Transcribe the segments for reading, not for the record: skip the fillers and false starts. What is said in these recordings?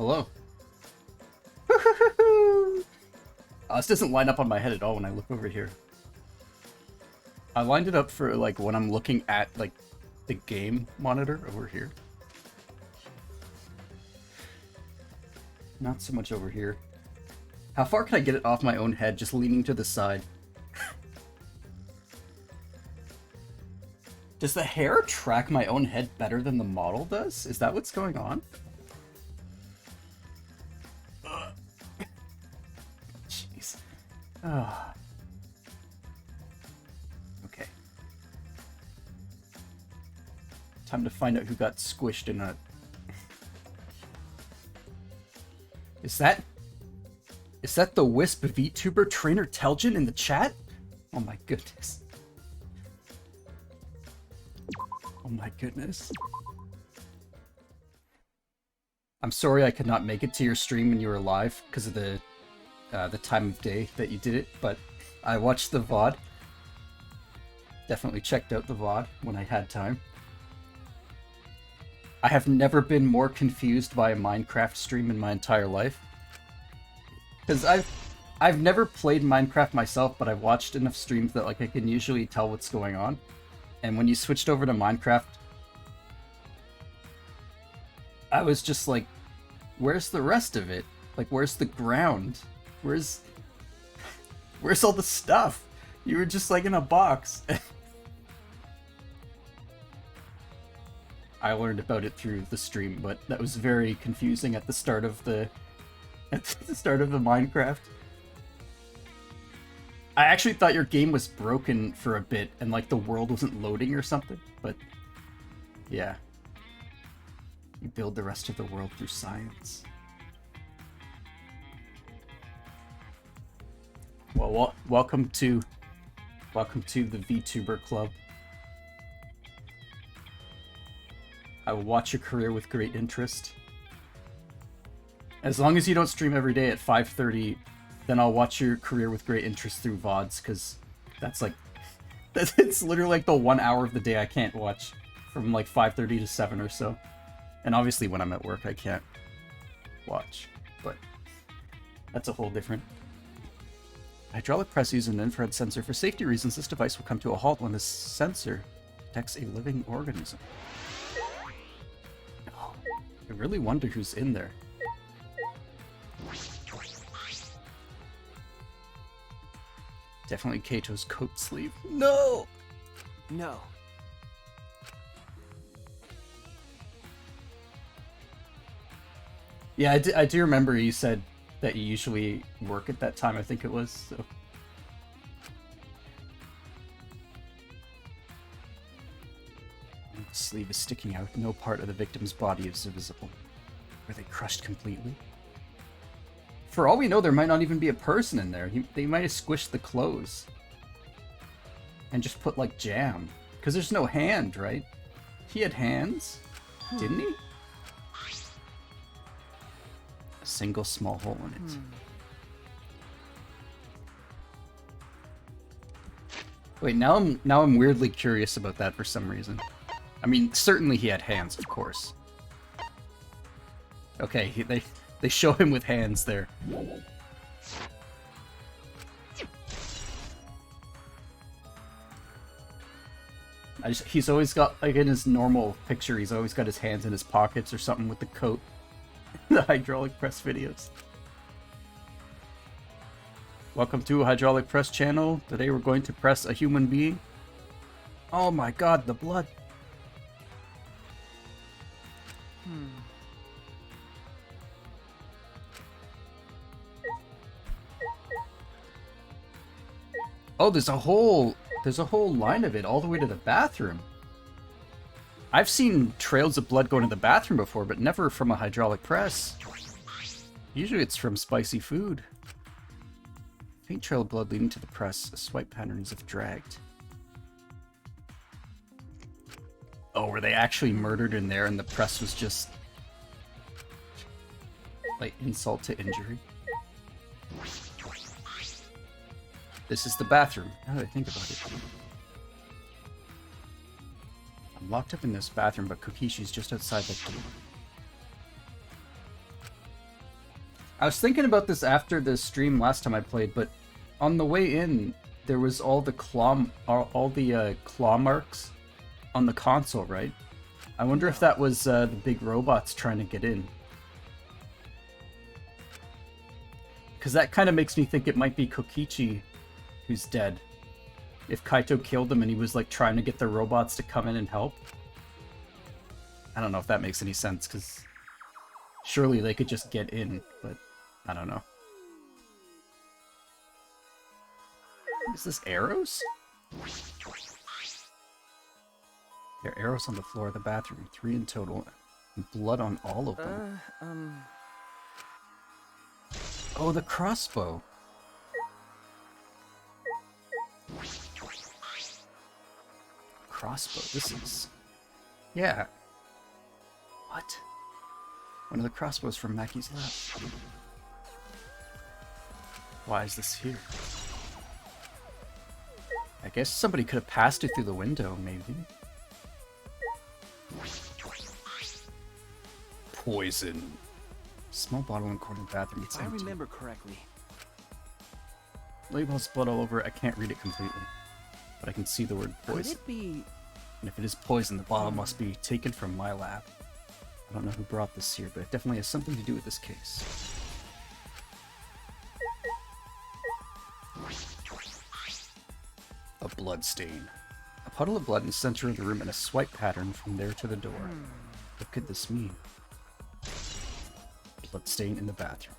Hello. Oh, this doesn't line up on my head at all when I look over here. I lined it up for like when I'm looking at like the game monitor over here. Not so much over here. How far can I get it off my own head, just leaning to the side? Does the hair track my own head better than the model does? Is that what's going on? Jeez. Oh. Okay. Time to find out who got squished in a... Is that the Wisp VTuber trainer Telgin in the chat? Oh my goodness. Oh my goodness. I'm sorry I could not make it to your stream when you were live because of the time of day that you did it, but I watched the VOD. Definitely checked out the VOD when I had time. I have never been more confused by a Minecraft stream in my entire life. Because I've never played Minecraft myself, but I've watched enough streams that like I can usually tell what's going on. And when you switched over to Minecraft, I was just like, where's the rest of it? Like, where's the ground? Where's all the stuff? You were just like in a box. I learned about it through the stream, but that was very confusing at the start of the Minecraft. I actually thought your game was broken for a bit and like the world wasn't loading or something, but yeah. You build the rest of the world through science. Well, welcome to the VTuber Club. I will watch your career with great interest. As long as you don't stream every day at 5:30, then I'll watch your career with great interest through VODs, because that's like... it's literally like the 1 hour of the day I can't watch, from like 5:30 to 7 or so. And obviously when I'm at work I can't watch, but that's a whole different... Hydraulic press uses an infrared sensor. For safety reasons, this device will come to a halt when the sensor detects a living organism. Oh, I really wonder who's in there. Definitely Kato's coat sleeve. No! No. Yeah, I do remember you said that you usually work at that time, I think it was, so... The sleeve is sticking out. No part of the victim's body is visible. Were they crushed completely? For all we know, there might not even be a person in there. They might have squished the clothes. And just put, like, jam. Because there's no hand, right? He had hands, didn't he? A single small hole in it. Wait, now I'm weirdly curious about that for some reason. I mean, certainly he had hands, of course. Okay, they show him with hands there. He's always got, like in his normal picture, he's always got his hands in his pockets or something with the coat. The hydraulic press videos. Welcome to Hydraulic Press channel. Today we're going to press a human being. Oh my god, the blood. Oh, there's a whole line of it all the way to the bathroom. I've seen trails of blood going to the bathroom before, but never from a hydraulic press. Usually it's from spicy food. Faint trail of blood leading to the press. Swipe patterns if dragged. Oh, were they actually murdered in there and the press was just... like insult to injury? This is the bathroom, now that I think about it. I'm locked up in this bathroom, but Kokishi's just outside the door. I was thinking about this after the stream last time I played, but on the way in, there was all the claw marks on the console, right? I wonder if that was the big robots trying to get in. Because that kind of makes me think it might be Kokichi who's dead. If Kaito killed him and he was like trying to get the robots to come in and help. I don't know if that makes any sense, because surely they could just get in, but I don't know. Is this arrows? There are arrows on the floor of the bathroom, 3 in total, and blood on all of them. Oh, the crossbow. Crossbow, this is... Yeah. What? One of the crossbows from Mackie's lab. Why is this here? I guess somebody could have passed it through the window, maybe. Poison. Small bottle in corner bathroom. It's empty. If I remember correctly. Label has blood all over it. I can't read it completely, but I can see the word poison. Could it be? And if it is poison, the bottle must be taken from my lab. I don't know who brought this here, but it definitely has something to do with this case. A blood stain. A puddle of blood in the center of the room and a swipe pattern from there to the door. What could this mean? Blood stain in the bathroom.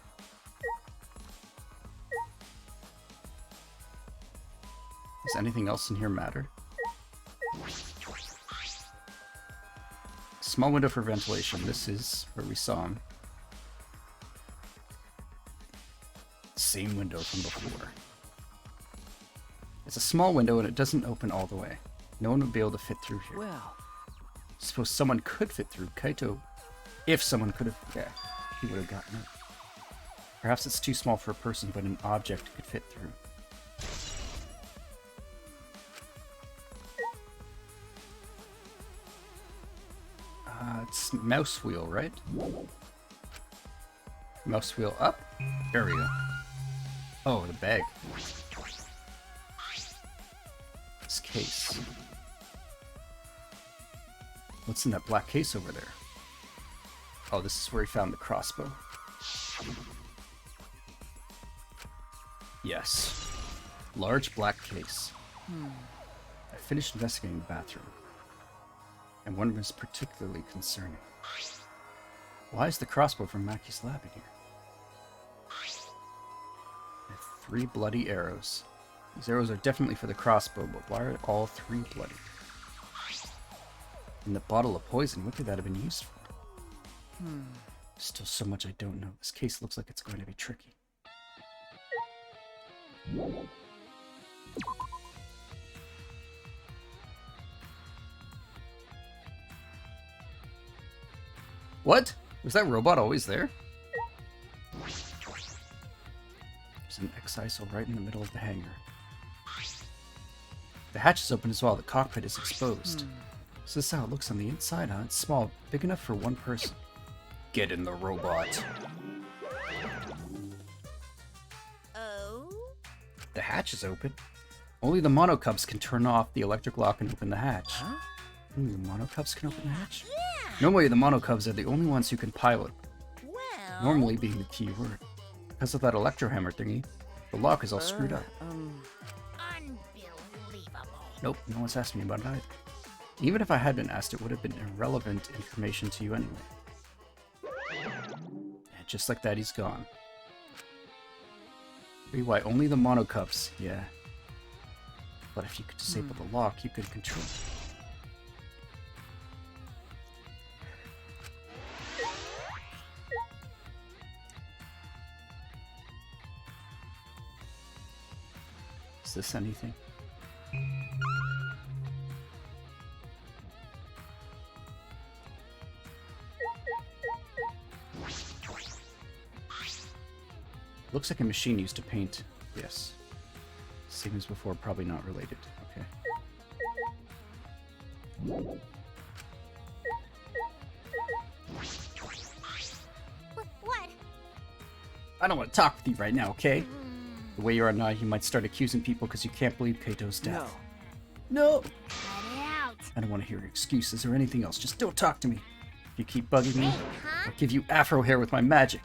Does anything else in here matter? Small window for ventilation. This is where we saw him. Same window from before. It's a small window and it doesn't open all the way. No one would be able to fit through here. Well, Suppose someone could fit through. Kaito, if someone could have, yeah, he would have gotten it. Perhaps it's too small for a person, but an object could fit through. It's mouse wheel, right? Mouse wheel up. There we go. Oh, the bag. This case. What's in that black case over there? Oh, this is where he found the crossbow. Yes. Large black case. I finished investigating the bathroom. And one was particularly concerning. Why is the crossbow from Mackie's lab in here? And 3 bloody arrows. These arrows are definitely for the crossbow, but why are all 3 bloody? And the bottle of poison, what could that have been used for? Still so much I don't know. This case looks like it's going to be tricky. What? Was that robot always there? There's an X-ISO right in the middle of the hangar. The hatch is open as well. The cockpit is exposed. So this is how it looks on the inside, huh? It's small, big enough for one person. Get in the robot. Oh? The hatch is open. Only the monokubs can turn off the electric lock and open the hatch. Huh? Only the monokubs can open the hatch? Yeah. Normally the monokubs are the only ones who can pilot. Well. Normally being the key word. Because of that electrohammer thingy, the lock is all screwed up. Unbelievable. Nope, no one's asked me about it either. Even if I had been asked, it would have been irrelevant information to you anyway. And just like that, he's gone. Maybe why only the monokubs? Yeah. But if you could disable the lock, you could control it. Is this anything? Looks like a machine used to paint. Yes. Same as before, probably not related. Okay. What? I don't want to talk with you right now, okay? The way you are now, you might start accusing people because you can't believe Kaito's death. No! Cut it out. I don't want to hear your excuses or anything else. Just don't talk to me. If you keep bugging me, Huh? I'll give you afro hair with my magic.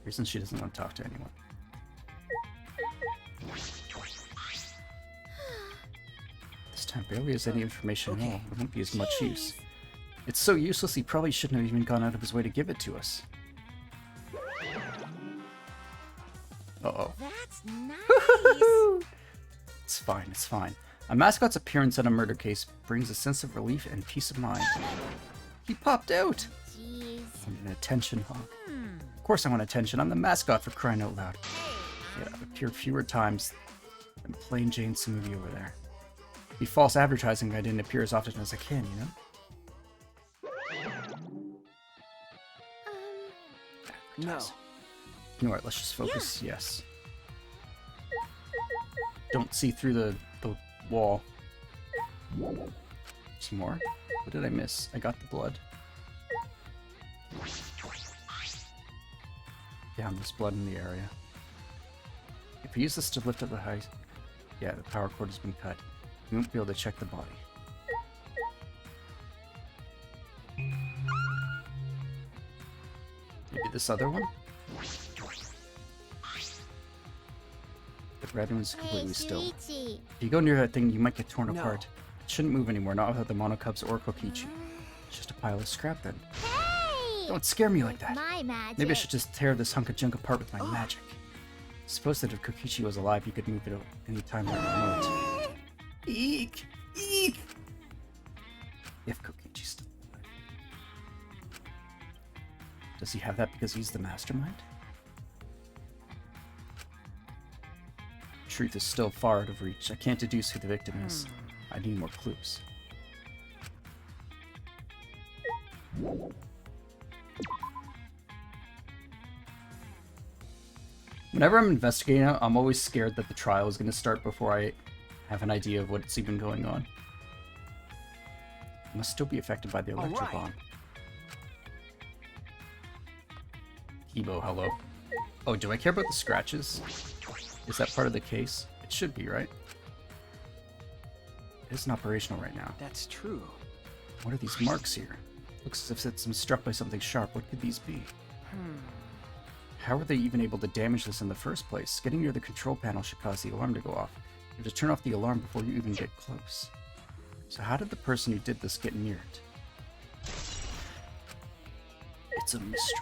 Reason she doesn't want to talk to anyone. This time barely has any information at all. It won't be as much use. It's so useless he probably shouldn't have even gone out of his way to give it to us. Uh-oh. That's nice. It's fine, it's fine. A mascot's appearance in a murder case brings a sense of relief and peace of mind. He popped out! Jeez. I need an attention hawk. Of course I want attention. I'm the mascot, for crying out loud. Yeah, I've appeared fewer times than plain Jane Smoothie over there. It'd be false advertising if I didn't appear as often as I can, you know? No. You know what, let's just focus. Yeah. Yes. Don't see through the wall. Some more? What did I miss? I got the blood. Yeah, there's blood in the area. If we use this to lift up the height... Yeah, the power cord has been cut. We won't be able to check the body. Maybe this other one? The red one's completely still. Shuichi. If you go near that thing, you might get torn No. apart. It shouldn't move anymore, not without the monokubs or Kokichi. It's just a pile of scrap then. Hey! Don't scare me like that. My magic. Maybe I should just tear this hunk of junk apart with my magic. Suppose that if Kokichi was alive, you could move it any time by remote. Eek! Eek! If Kokichi's still alive. Does he have that because he's the mastermind? Truth is still far out of reach. I can't deduce who the victim is. I need more clues. Whenever I'm investigating it, I'm always scared that the trial is going to start before I have an idea of what's even going on. I must still be affected by the electro Alright. bomb. Kibo, hello. Oh, do I care about the scratches? Is that part of the case? It should be, right? It isn't operational right now. That's true. What are these marks here? Looks as if it's been struck by something sharp. What could these be? How were they even able to damage this in the first place? Getting near the control panel should cause the alarm to go off. You have to turn off the alarm before you even get close. So how did the person who did this get near it? It's a mystery.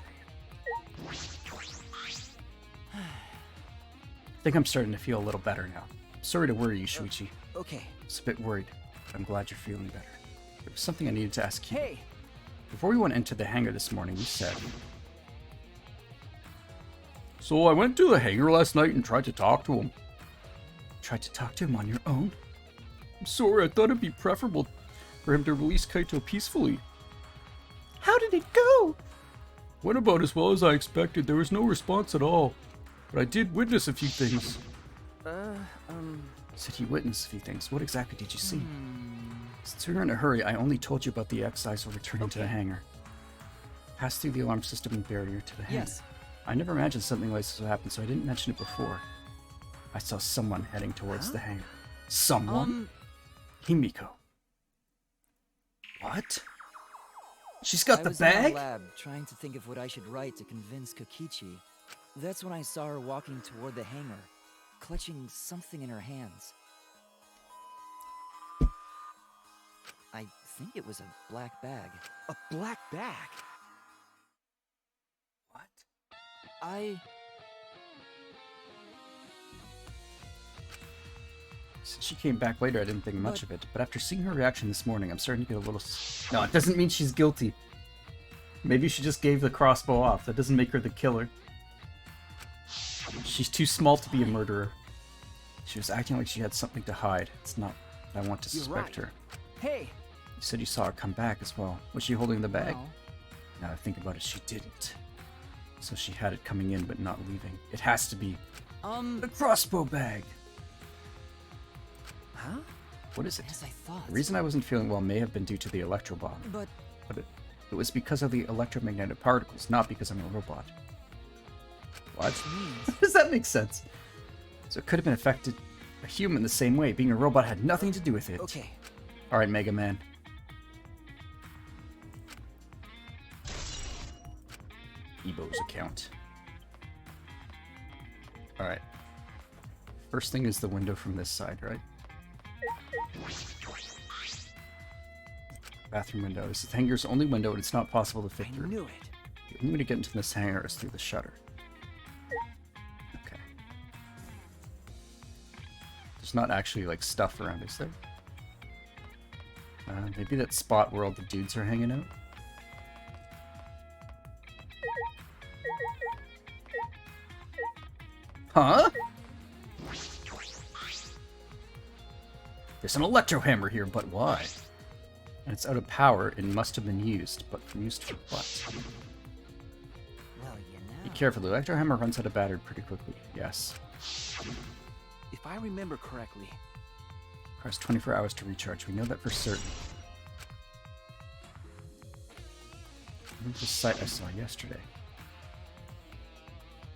I think I'm starting to feel a little better now. Sorry to worry you, Shuichi. Okay. I was a bit worried, but I'm glad you're feeling better. There was something I needed to ask you. Hey! Before we went into the hangar this morning, you said... So I went to the hangar last night and tried to talk to him. Tried to talk to him on your own? I'm sorry, I thought it'd be preferable for him to release Kaito peacefully. How did it go? Went about as well as I expected. There was no response at all. But I did witness a few things. Said you witnessed a few things. What exactly did you see? Since we were in a hurry, I only told you about the exiles returning to the hangar. Passed through the alarm system and barrier to the hangar. Yes. I never imagined something like this would happen, so I didn't mention it before. I saw someone heading towards the hangar. Someone? Himiko. What? She's got the I was in my bag? lab trying to think of what I should write to convince Kokichi. That's when I saw her walking toward the hangar, clutching something in her hands. I think it was a black bag. A black bag? What? Since she came back later, I didn't think much of it, but after seeing her reaction this morning, I'm starting to get a little... No, it doesn't mean she's guilty. Maybe she just gave the crossbow off. That doesn't make her the killer. She's too small to be a murderer. She was acting like she had something to hide. It's not that I want to You're suspect right. her. Hey! You said you saw her come back as well. Was she holding the bag? No. Now that I think about it, she didn't. So she had it coming in but not leaving. It has to be the crossbow bag. Huh? What is it? As I thought. The reason I wasn't feeling well may have been due to the electro bomb. But But it It was because of the electromagnetic particles, not because I'm a robot. What? Does that make sense? So it could have been affected a human the same way. Being a robot had nothing to do with it. Okay. Alright, Mega Man. Ebo's account. Alright. First thing is the window from this side, right? Bathroom window. This is the hangar's only window, and it's not possible to fit I through. knew it. The only way to get into this hangar is through the shutter. Okay. There's not actually, like, stuff around, is there? Maybe that spot where all the dudes are hanging out? Huh? There's an electro hammer here, but why? And it's out of power and must have been used, but used for what? Well, you know. Be careful, the electro hammer runs out of battery pretty quickly. Yes. If I remember correctly, Requires 24 hours to recharge. We know that for certain. Where's the site I saw yesterday?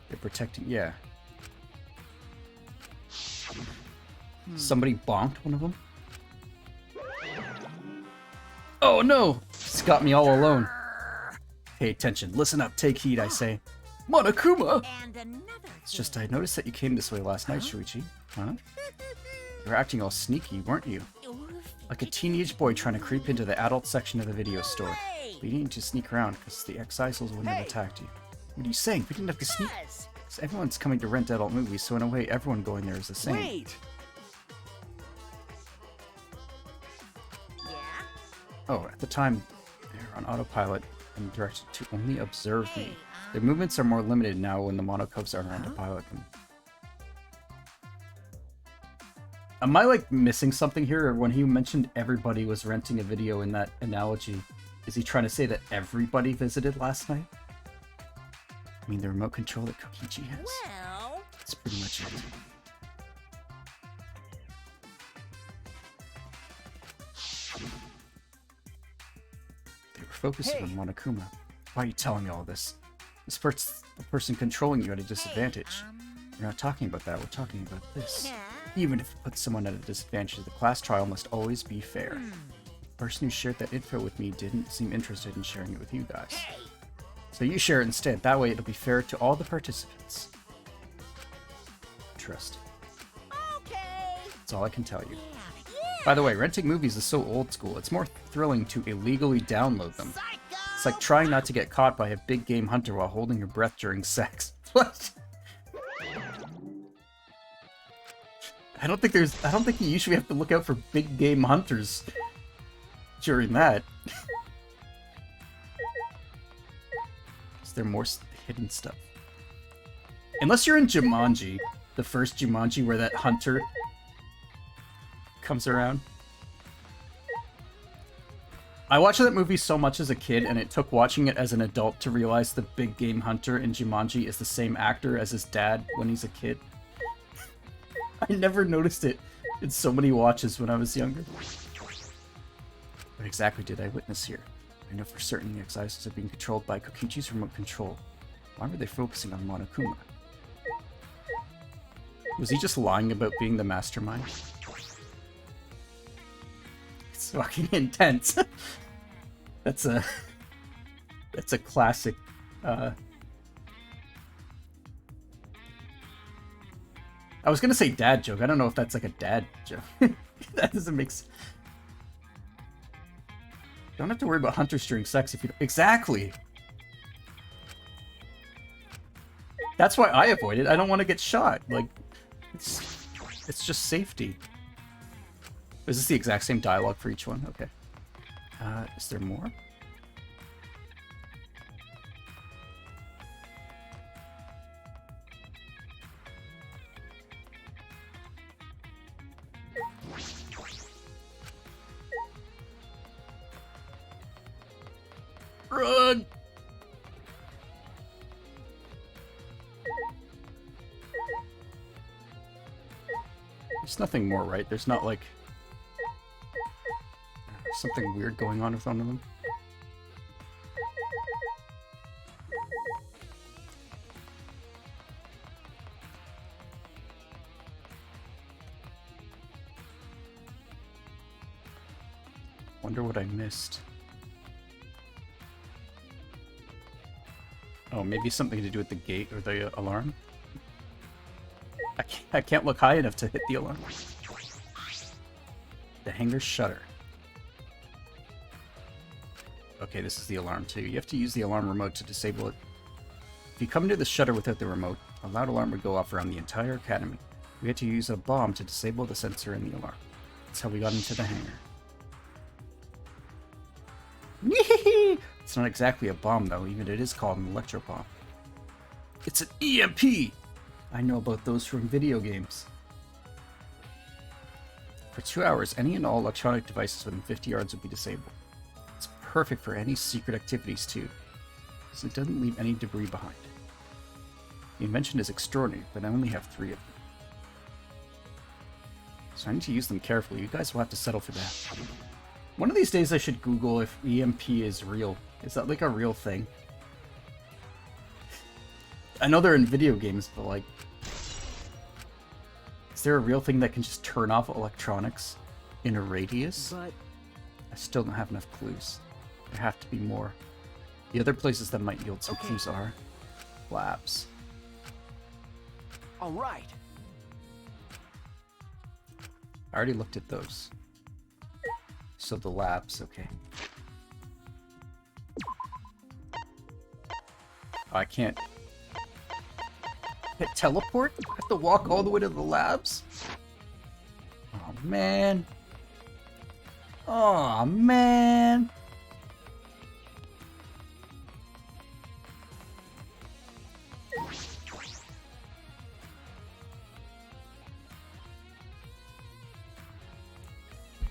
They're protecting. Yeah. Somebody bonked one of them? Oh no! It's got me all alone. Pay attention. Listen up. Take heed, I say. Monokuma! And another. It's just I noticed that you came this way last night, Shuichi. Huh? You were acting all sneaky, weren't you? Like a teenage boy trying to creep into the adult section of the video store. But you didn't just sneak around because the exiles wouldn't have attacked you. What are you saying? We didn't have to sneak. 'Cause everyone's coming to rent adult movies, so in a way, everyone going there is the same. wait! Yeah. Oh, at the time, they were on autopilot and directed to only observe me. Their movements are more limited now when the monocubs aren't around to pilot them. Am I, like, missing something here? Or when he mentioned everybody was renting a video in that analogy, is he trying to say that everybody visited last night? I mean, the remote control that Kokichi has. Well. That's pretty much it. They were focusing on Monokuma. Why are you telling me all this? The person controlling you at a disadvantage. We're not talking about that, we're talking about this. Yeah. Even if it puts someone at a disadvantage, the class trial must always be fair. The person who shared that info with me didn't seem interested in sharing it with you guys. So you share it instead, that way it'll be fair to all the participants. Trust. Okay. That's all I can tell you. Yeah. By the way, renting movies is so old school, it's more thrilling to illegally download them. It's like trying not to get caught by a big game hunter while holding your breath during sex. What? I don't think you usually have to look out for big game hunters during that. Is there more hidden stuff? Unless you're in Jumanji, the first Jumanji where that hunter comes around. I watched that movie so much as a kid, and it took watching it as an adult to realize the big game hunter in Jumanji is the same actor as his dad when he's a kid. I never noticed it in so many watches when I was younger. What exactly did I witness here? I know for certain the exiles are being controlled by Kokichi's remote control. Why were they focusing on Monokuma? Was he just lying about being the mastermind? It's fucking intense. That's a classic I was gonna say dad joke. I don't know if that's like a dad joke. That doesn't make sense. Don't have to worry about hunters during sex if you don't. Exactly! That's why I avoid it. I don't want to get shot. Like, it's just safety. Is this the exact same dialogue for each one? Okay. Is there more? Run! There's nothing more, right? There's not like something weird going on with one of them. Wonder what I missed. Oh, maybe something to do with the gate or the alarm? I can't look high enough to hit the alarm. The hangar shutter. Okay, this is the alarm too. You have to use the alarm remote to disable it. If you come near the shutter without the remote, a loud alarm would go off around the entire academy. We had to use a bomb to disable the sensor in the alarm. That's how we got into the hangar. It's not exactly a bomb though, even it is called an electro bomb. It's an EMP! I know about those from video games. For 2 hours, any and all electronic devices within 50 yards would be disabled. It's perfect for any secret activities too, because it doesn't leave any debris behind. The invention is extraordinary, but I only have 3 of them. So I need to use them carefully. You guys will have to settle for that. One of these days I should Google if EMP is real. Is that like a real thing? I know they're in video games, but like... Is there a real thing that can just turn off electronics in a radius? But I still don't have enough clues. There have to be more. The other places that might yield some clues are... labs. all right. I already looked at those. So the labs, okay. I can't... Hit teleport? I have to walk all the way to the labs? Oh man. Oh man.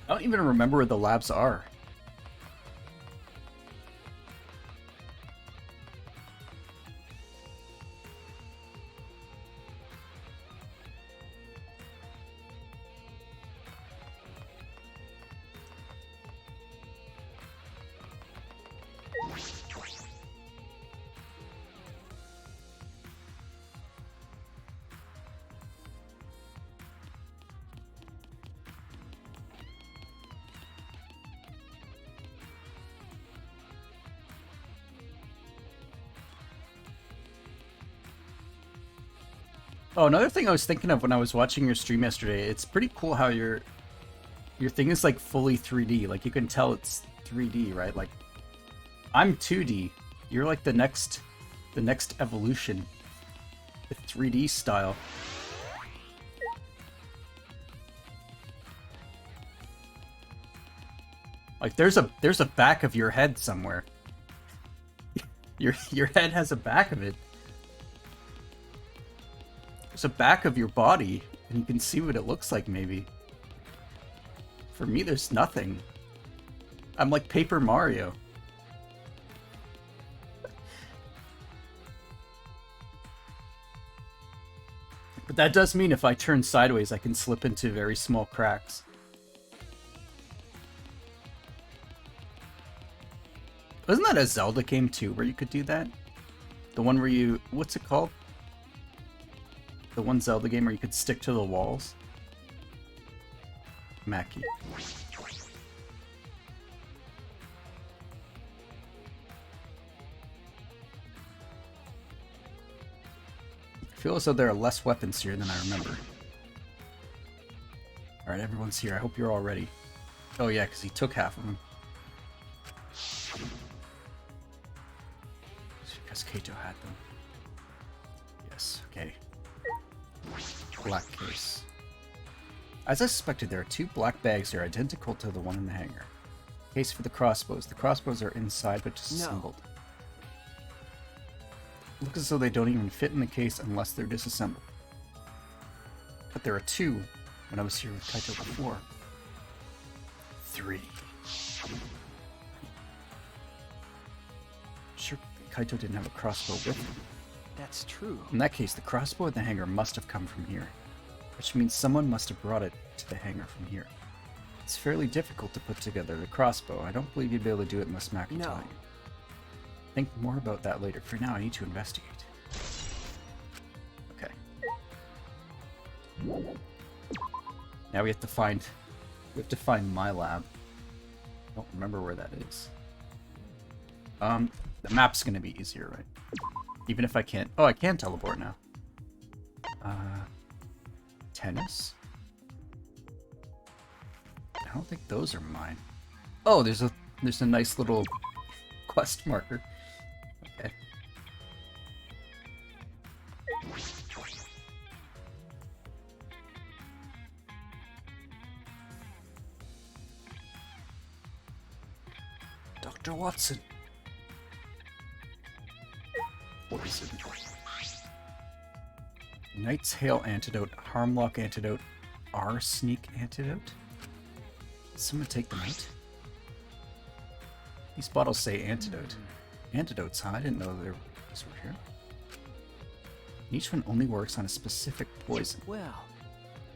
I don't even remember where the labs are. Oh, another thing I was thinking of when I was watching your stream yesterday, it's pretty cool how your thing is like fully 3D. Like you can tell it's 3D, right? Like I'm 2D. You're like the next evolution. The 3D style. Like there's a back of your head somewhere. Your head has a back of it. There's a back of your body, and you can see what it looks like, maybe. For me, there's nothing. I'm like Paper Mario. But that does mean if I turn sideways, I can slip into very small cracks. Wasn't that a Zelda game too, where you could do that? The one where you... what's it called? The one Zelda game where you could stick to the walls? Macky. I feel as though there are less weapons here than I remember. Alright, everyone's here. I hope you're all ready. Oh yeah, because he took half of them. It's because Kaito had them. Yes, okay. Black case. As I suspected, there are 2 black bags here identical to the one in the hangar. Case for the crossbows. The crossbows are inside but disassembled. Looks as though they don't even fit in the case unless they're disassembled. But there are 2 when I was here with Kaito before. 3. Sure, Kaito didn't have a crossbow with him. That's true. In that case, the crossbow in the hangar must have come from here, which means someone must have brought it to the hangar from here. It's fairly difficult to put together the crossbow. I don't believe you'd be able to do it unless Mack would tell you. Think more about that later. For now, I need to investigate. Okay. Now we have to find my lab. don't remember where that is. The map's gonna be easier, right? Even if I can't... Oh, I can teleport now. Tennis? I don't think those are mine. Oh, there's a nice little quest marker. Okay. Dr. Watson. Poison. Knight's Hail Antidote, Harmlock Antidote, Sneak Antidote? Someone take them out? These bottles say antidote. Antidotes, huh? I didn't know these were here. Each one only works on a specific poison. Well,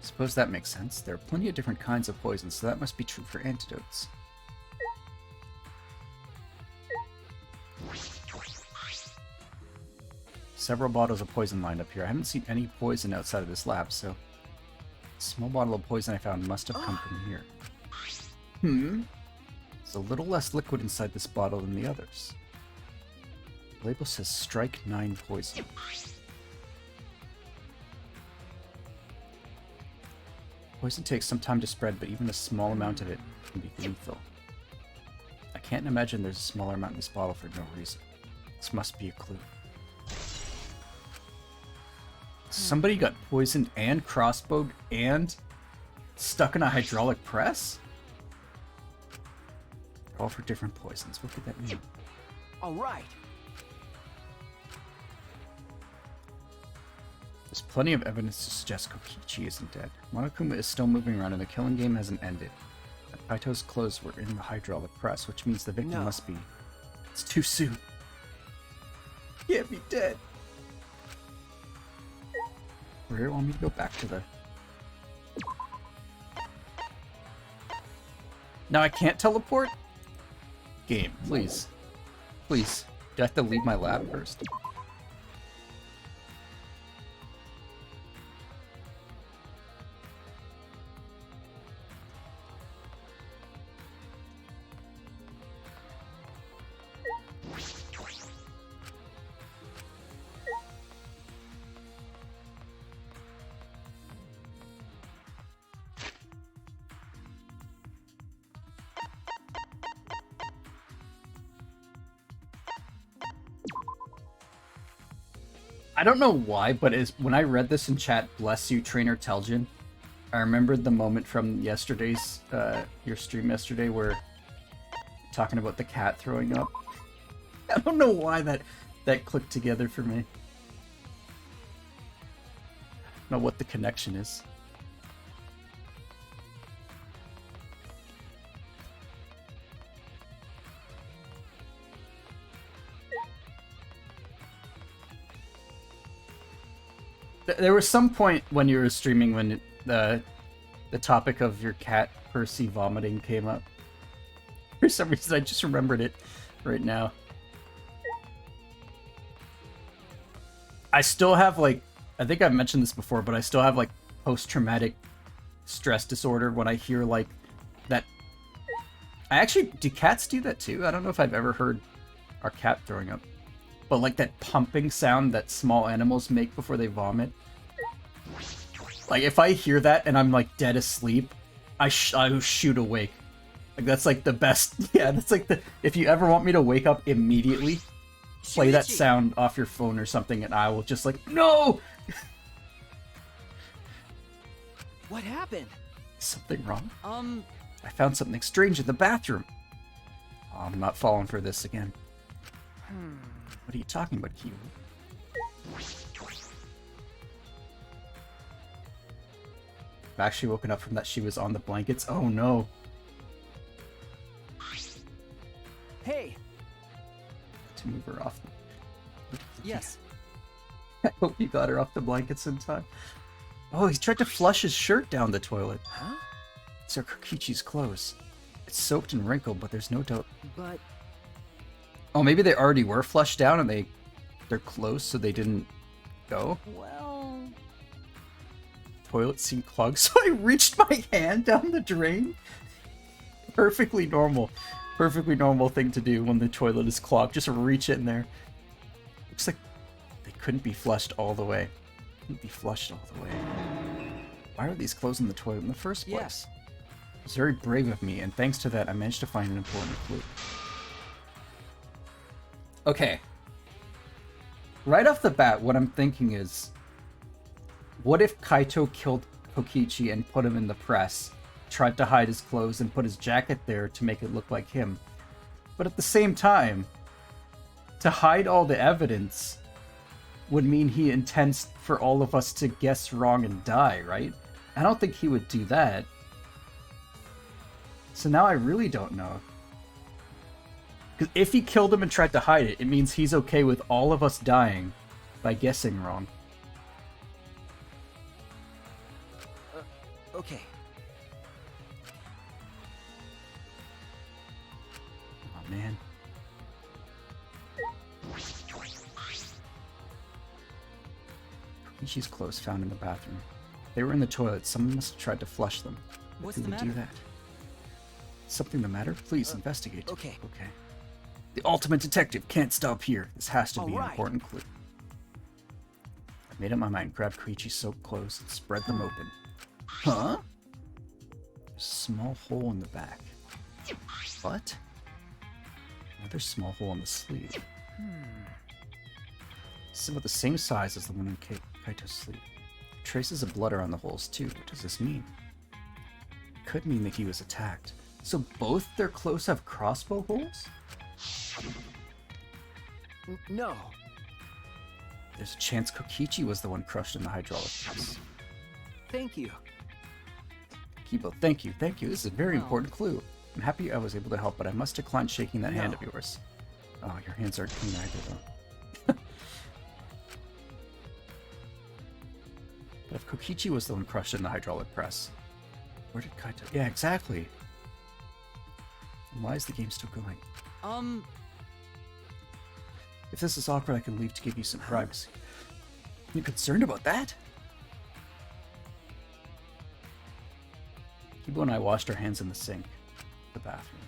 Suppose that makes sense. There are plenty of different kinds of poisons, so that must be true for antidotes. Several bottles of poison lined up here. I haven't seen any poison outside of this lab, so... The small bottle of poison I found must have come from here. There's a little less liquid inside this bottle than the others. The label says Strike 9 Poison. Poison takes some time to spread, but even a small amount of it can be lethal. I can't imagine there's a smaller amount in this bottle for no reason. This must be a clue. Somebody got poisoned and crossbowed and stuck in a hydraulic press? All for different poisons. What could that mean? all right. There's plenty of evidence to suggest Kokichi isn't dead. Monokuma is still moving around and the killing game hasn't ended. Kaito's clothes were in the hydraulic press, which means the victim must be... It's too soon. He can't be dead. Where do you want me to go back to the... Now I can't teleport? Game, please. Please. Do I have to leave my lab first? I don't know why, but when I read this in chat, bless you, Trainer Telgin, I remembered the moment from yesterday's, your stream yesterday where talking about the cat throwing up. I don't know why that clicked together for me. I don't know what the connection is. There was some point when you were streaming when the topic of your cat Percy vomiting came up. For some reason, I just remembered it right now. I still have, like, I think I've mentioned this before, but I still have, like, post-traumatic stress disorder when I hear, like, that... do cats do that too? I don't know if I've ever heard our cat throwing up. But, like, that pumping sound that small animals make before they vomit. Like, if I hear that and I'm, like, dead asleep, I shoot awake. Like, that's, like, the best... Yeah, that's, like, the... If you ever want me to wake up immediately, play that sound off your phone or something, and I will just, like, no! What happened? Is something wrong? I found something strange in the bathroom. Oh, I'm not falling for this again. What are you talking about, Kiwi? I've actually woken up from that she was on the blankets. Oh no. Hey. To move her off. Yes. I hope you got her off the blankets in time. Oh, he tried to flush his shirt down the toilet. Huh? These are Kokichi's clothes. It's soaked and wrinkled, but there's no doubt. But Oh, maybe they already were flushed down and they're closed, so they didn't go. well, Toilet seemed clogged, so I reached my hand down the drain. Perfectly normal thing to do when the toilet is clogged. Just reach in there. Looks like they couldn't be flushed all the way. Couldn't be flushed all the way. Why are these clothes in the toilet in the first place? It was very brave of me, and thanks to that, I managed to find an important clue. Okay. Right off the bat, what I'm thinking is, what if Kaito killed Kokichi and put him in the press, tried to hide his clothes and put his jacket there to make it look like him? But at the same time, to hide all the evidence would mean he intends for all of us to guess wrong and die, right? I don't think he would do that. So now I really don't know. Because if he killed him and tried to hide it, it means he's okay with all of us dying by guessing wrong. Okay. Oh, man. Kokichi's clothes found in the bathroom. They were in the toilet. Someone must have tried to flush them. What's Who the would do matter? that? Something the matter? Please investigate. Okay. Okay. The ultimate detective can't stop here. This has to be an Alright. important clue. I made up my mind. Grabbed Koichi's soaked clothes and spread them open. Huh? There's a small hole in the back. What? Another small hole in the sleeve. This is about the same size as the one on Kaito's sleeve. Traces of blood are on the holes too. What does this mean? It could mean that he was attacked. So both their clothes have crossbow holes? No. There's a chance Kokichi was the one crushed in the hydraulic press. Thank you. Kibo, thank you, thank you. This is a very No. important clue. I'm happy I was able to help, but I must decline shaking that hand No. of yours. Oh, your hands aren't clean either, though. But if Kokichi was the one crushed in the hydraulic press, where did Kaito... Yeah, exactly. And why is the game still going? If this is awkward, I can leave to give you some privacy. You concerned about that? Kibo and I washed our hands in the sink, the bathroom.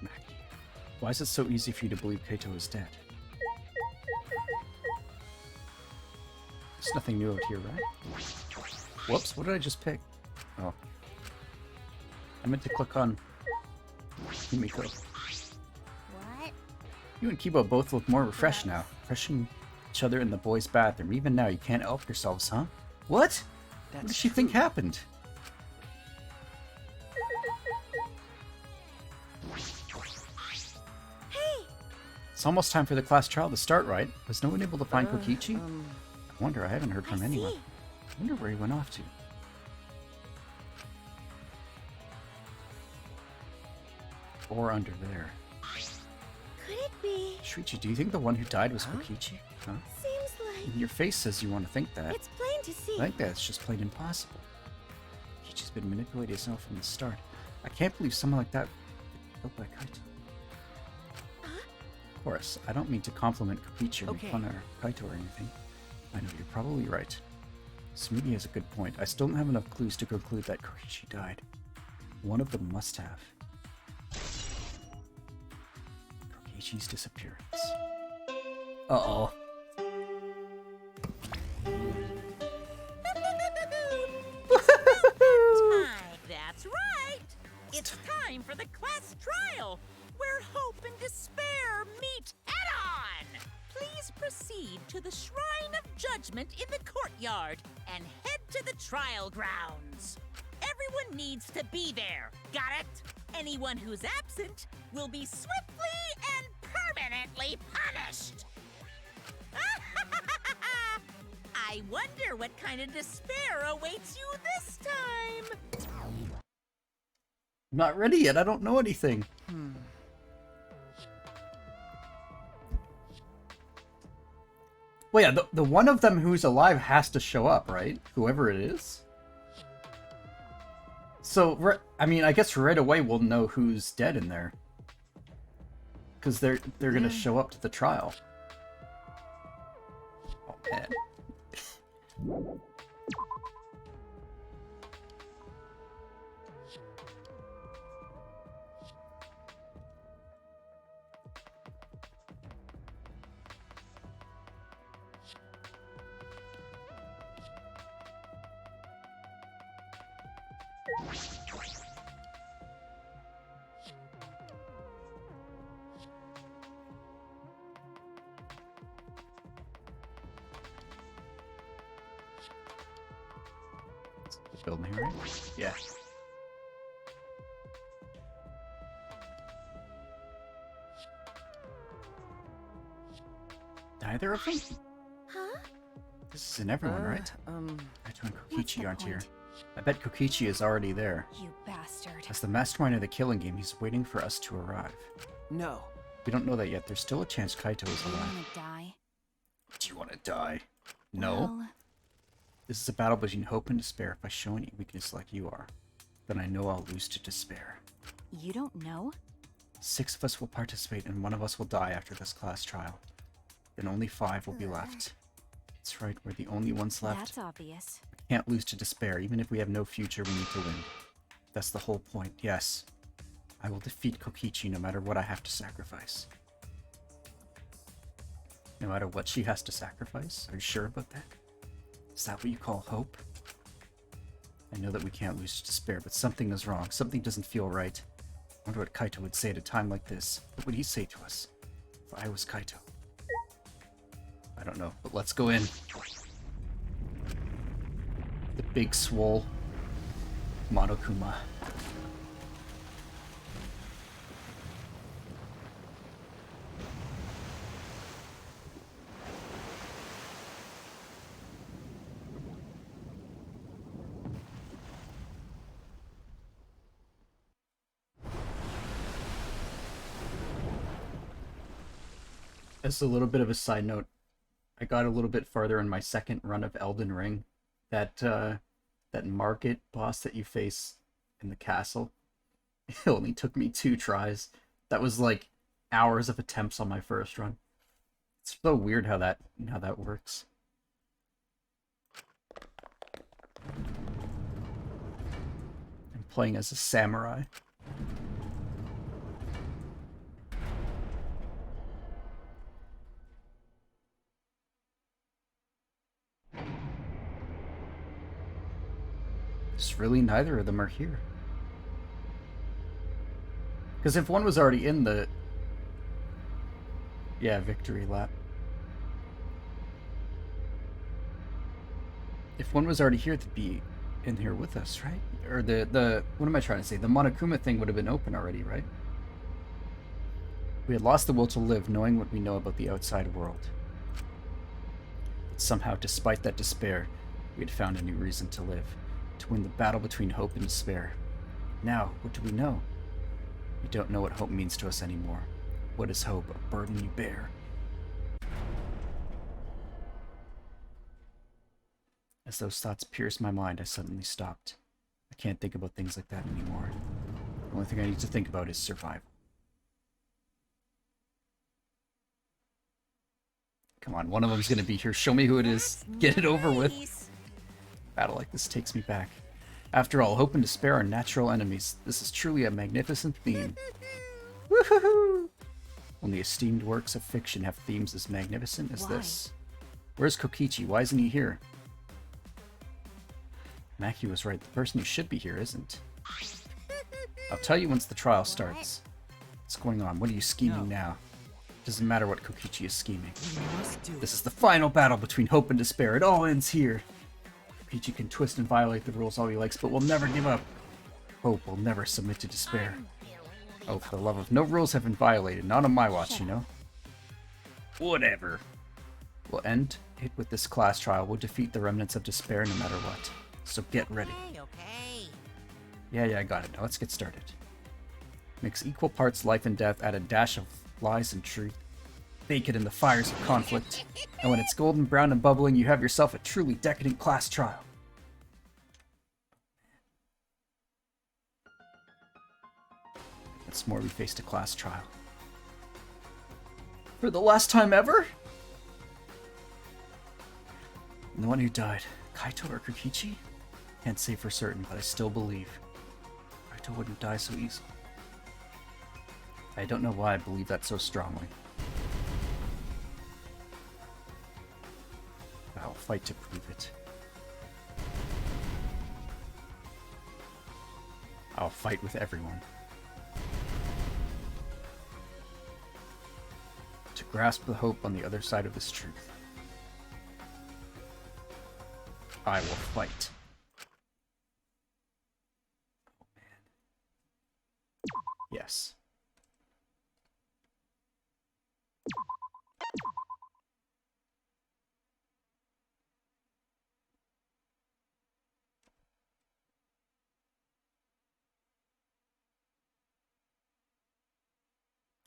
Mack, why is it so easy for you to believe Kaito is dead? There's nothing new out here, right? Whoops, what did I just pick? Oh. I meant to click on Himiko. What? You and Kibo both look more refreshed now. Refreshing each other in the boys' bathroom. Even now, you can't help yourselves, huh? What? What does she think happened? Hey! It's almost time for the class trial to start, right? Was no one able to find Kokichi? I wonder, I haven't heard from I anyone. see. I wonder where he went off to. Or under there. Could it be? Shuichi, do you think the one who died was Kokichi? Huh? Seems like Your face says you want to think that. it's plain to see. I think that's just plain impossible. Kokichi's been manipulating himself from the start. I can't believe someone like that would be killed by Kaito. Of course, I don't mean to compliment Kokichi or make Okay. fun of Kaito or anything. I know, you're probably right. Smoothie has a good point. I still don't have enough clues to conclude that Kokichi died. One of them must have. Kokichi's disappearance. Uh-oh. Time. That's right. It's time for the class trial, where hope and despair meet head-on. Please proceed to the Shrine of Judgment in the courtyard and head to the trial grounds. Everyone needs to be there. Got it? Anyone who's absent will be swiftly and permanently punished. I wonder what kind of despair awaits you this time. I'm not ready yet. I don't know anything. Well, yeah, the one of them who's alive has to show up, right? Whoever it is. So, I mean, I guess right away we'll know who's dead in there. Because they're gonna show up to the trial. Oh, man. Building, right? Yeah. Neither of them? Huh? This isn't everyone, right? Kaito and What's the Kokichi aren't here. point? I bet Kokichi is already there. You bastard. As the mastermind of the killing game, he's waiting for us to arrive. No. We don't know that yet. There's still a chance Kaito is Do you alive. wanna die? Do you want to die? No. Well, This is a battle between hope and despair. If I show any weakness like you are, then I know I'll lose to despair. you don't know? 6 of us will participate and 1 of us will die after this class trial. Then only 5 will be left. That's right, we're the only ones left. That's obvious. We can't lose to despair. Even if we have no future, we need to win. That's the whole point, yes. I will defeat Kokichi no matter what I have to sacrifice. No matter what she has to sacrifice? Are you sure about that? Is that what you call hope? I know that we can't lose to despair, but something is wrong. Something doesn't feel right. I wonder what Kaito would say at a time like this. What would he say to us? If I was Kaito. I don't know, but let's go in. The big swole monokuma. As a little bit of a side note, I got a little bit farther in my second run of Elden Ring. That market boss that you face in the castle, it only took me 2 tries. That was like hours of attempts on my first run. It's so weird how that works. I'm playing as a samurai. It's really neither of them are here. Because if one was already in the... Yeah, victory lap. If one was already here, they'd be in here with us, right? Or the what am I trying to say? The Monokuma thing would have been open already, right? We had lost the will to live, knowing what we know about the outside world. But somehow, despite that despair, we had found a new reason to live. To win the battle between hope and despair. Now, what do we know? We don't know what hope means to us anymore. What is hope? A burden you bear. As those thoughts pierced my mind, I suddenly stopped. I can't think about things like that anymore. The only thing I need to think about is survival. Come on, one of them's gonna be here. Show me who it is. Get it over with. Battle like this takes me back. After all, hope and despair are natural enemies. This is truly a magnificent theme. Woohoo! Only esteemed works of fiction have themes as magnificent as this. Where's Kokichi? Why isn't he here? Mack was right. The person who should be here isn't. I'll tell you once the trial starts. What's going on? What are you scheming now? Doesn't matter what Kokichi is scheming. This is the final battle between hope and despair. It all ends here. Kokichi can twist and violate the rules all he likes, but we'll never give up. Hope will never submit to despair. Oh, for the love of... No rules have been violated. Not on my watch, you know? Whatever. We'll end it with this class trial. We'll defeat the remnants of despair no matter what. So get ready. Okay. Yeah, I got it. Now let's get started. Mix equal parts life and death, add a dash of lies and truth. Bake it in the fires of conflict. And when it's golden brown and bubbling, you have yourself a truly decadent class trial. Once more we faced a class trial. For the last time ever? And the one who died, Kaito or Kokichi? Can't say for certain, but I still believe Kaito wouldn't die so easily. I don't know why I believe that so strongly. I'll fight to prove it. I'll fight with everyone. To grasp the hope on the other side of this truth. I will fight. Oh man. Yes.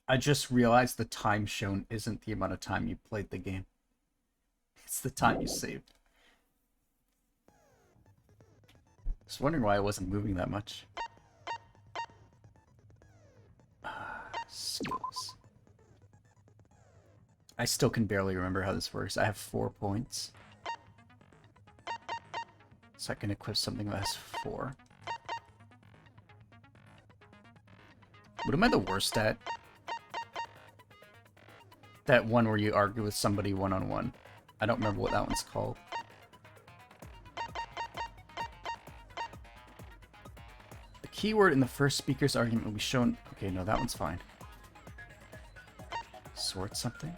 I just realized the time shown isn't the amount of time you played the game. It's the time you saved. Just wondering why I wasn't moving that much. Skills. I still can barely remember how this works. I have 4 points. So I can equip something that has 4. What am I the worst at? That one where you argue with somebody one-on-one. I don't remember what that one's called. The keyword in the first speaker's argument will be shown... Okay, no, that one's fine. Sort something?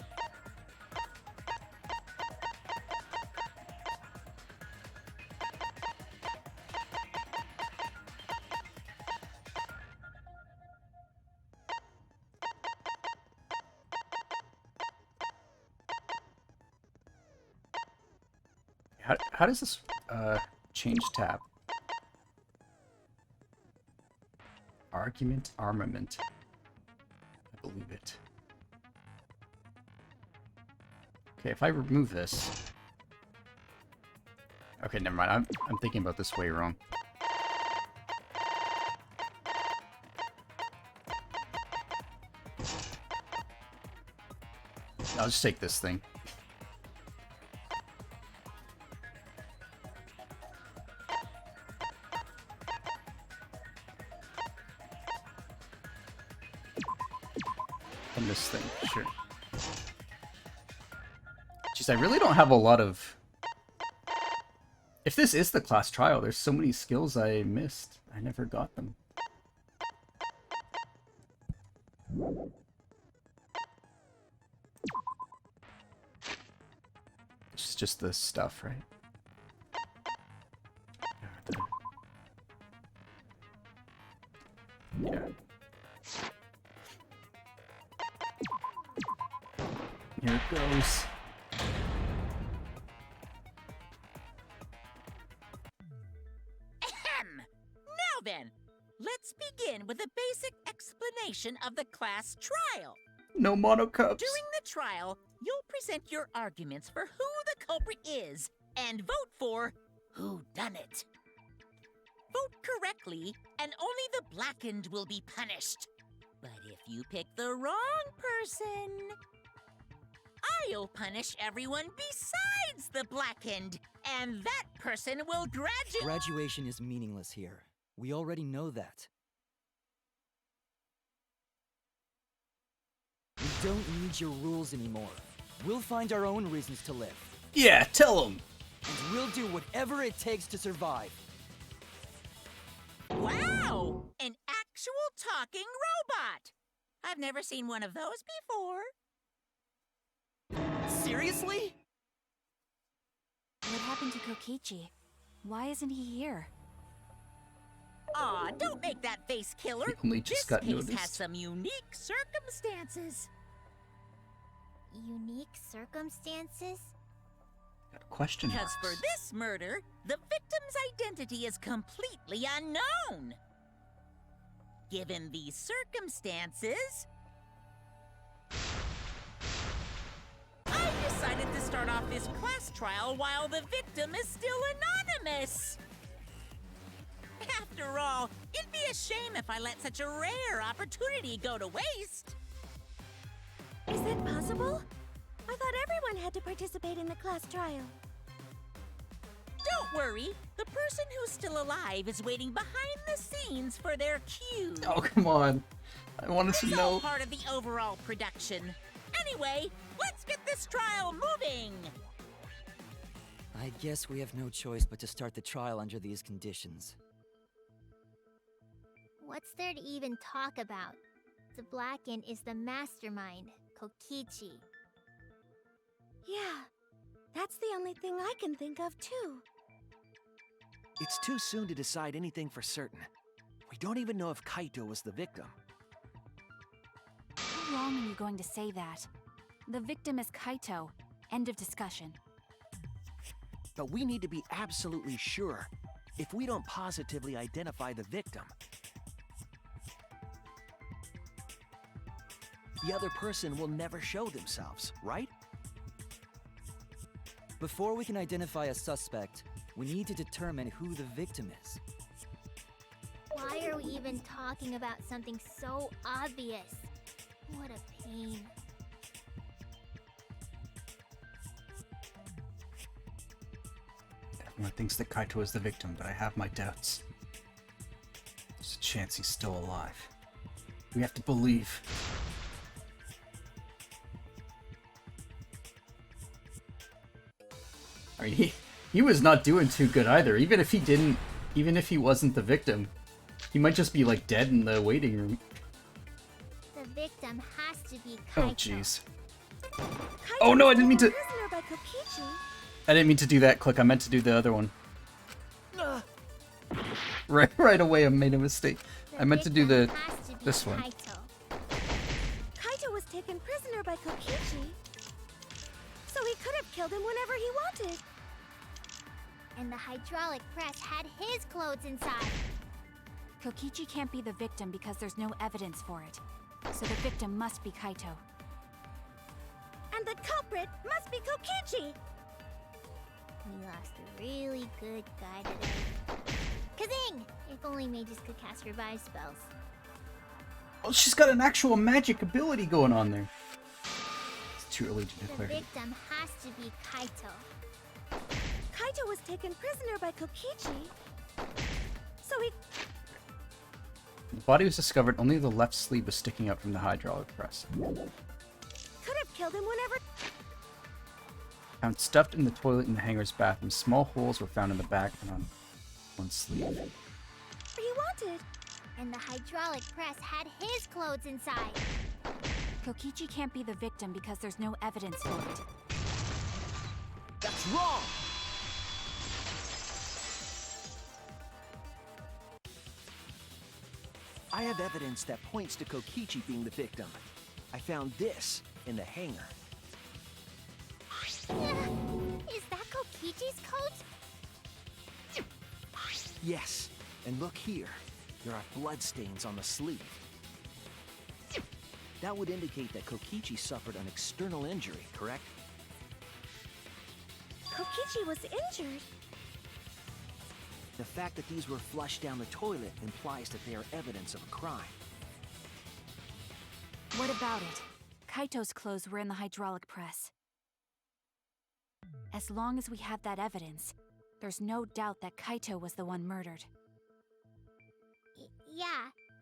How does this change tab? Argument, armament. I believe it. Okay, if I remove this... Okay, never mind. I'm thinking about this way wrong. I'll just take this thing. And this thing, sure. Jeez, I really don't have a lot of... If this is the class trial, there's so many skills I missed. I never got them. It's just the stuff, right? Yeah. Here it goes. Ahem! Now then, let's begin with a basic explanation of the class trial. No monocups. During the trial, you'll present your arguments for who the culprit is and vote for who done it. Vote correctly, and only the blackened will be punished. But if you pick the wrong person, I'll punish everyone besides the blackened, and that person will graduate. Graduation is meaningless here. We already know that. We don't need your rules anymore. We'll find our own reasons to live. Yeah, tell him. And we'll do whatever it takes to survive. Wow! An actual talking robot! I've never seen one of those before. Seriously? What happened to Kokichi? Why isn't he here? Aw, don't make that face, killer. He only just This got case noticed. has some unique circumstances. Unique circumstances? Got question Because marks. for this murder, the victim's identity is completely unknown. Given these circumstances, I decided to start off this class trial while the victim is still anonymous. After all, it'd be a shame if I let such a rare opportunity go to waste. Is that possible? I thought everyone had to participate in the class trial. Don't worry, the person who's still alive is waiting behind the scenes for their cue. Oh, come on. I wanted to It's all know. part of the overall production. Anyway, let's get this trial moving. I guess we have no choice but to start the trial under these conditions. What's there to even talk about? The Blackened is the mastermind, Kokichi. Yeah, that's the only thing I can think of, too. It's too soon to decide anything for certain. We don't even know if Kaito was the victim. How long are you going to say that? The victim is Kaito. End of discussion. But we need to be absolutely sure. If we don't positively identify the victim, the other person will never show themselves, right? Before we can identify a suspect, we need to determine who the victim is. Why are we even talking about something so obvious? What a pain. Everyone thinks that Kaito is the victim, but I have my doubts. There's a chance he's still alive. We have to believe. I mean, he was not doing too good either. Even if he wasn't the victim, he might just be like dead in the waiting room. The victim has to be Kaito. Oh jeez. Kaito Oh, no, was I didn't mean taken to- prisoner by Kokichi. I didn't mean to do that click. I meant to do the other one. Right away, I made a mistake. The I meant to do victim has to be this one. Kaito. Kaito was taken prisoner by Kokichi. So he could have killed him whenever he wanted. And the hydraulic press had his clothes inside. Kokichi can't be the victim because there's no evidence for it. So the victim must be Kaito. And the culprit must be Kokichi. We lost a really good guy today. Kazing! If only mages could cast revive spells. Oh, she's got an actual magic ability going on there. It's too early to The declare. victim has to be Kaito. Kaito was taken prisoner by Kokichi. So he... The body was discovered. Only the left sleeve was sticking out from the hydraulic press. could have killed him whenever... Found stuffed in the toilet in the hangar's bathroom. Small holes were found in the back and on one sleeve. he wanted. And the hydraulic press had his clothes inside. Kokichi can't be the victim because there's no evidence for it. That's wrong! I have evidence that points to Kokichi being the victim. I found this in the hangar. Is that Kokichi's coat? Yes, and look here. There are bloodstains on the sleeve. That would indicate that Kokichi suffered an external injury, correct? Kokichi was injured. The fact that these were flushed down the toilet implies that they are evidence of a crime. What about it? Kaito's clothes were in the hydraulic press. As long as we have that evidence, there's no doubt that Kaito was the one murdered. Yeah,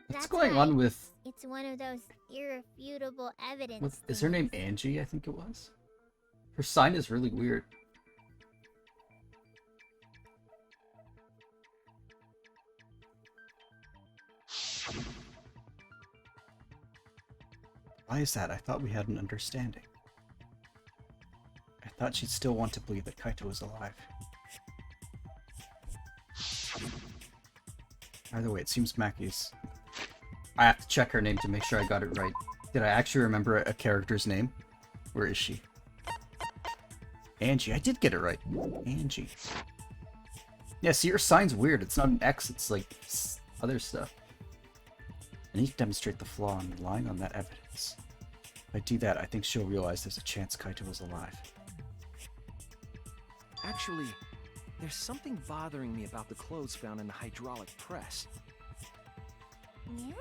What's that's going right. on with... It's one of those irrefutable evidence Is her name things. Angie, I think it was? Her sign is really weird. Why is that? I thought we had an understanding. I thought she'd still want to believe that Kaito was alive. Either way, it seems Mackey's. I have to check her name to make sure I got it right. Did I actually remember a character's name? Where is she? Angie. I did get it right. Angie. Yeah, see, her sign's weird. It's not an X, it's like other stuff. I need to demonstrate the flaw in relying on that evidence. If I do that, I think she'll realize there's a chance Kaito was alive. Actually, There's something bothering me about the clothes found in the hydraulic press. Yeah?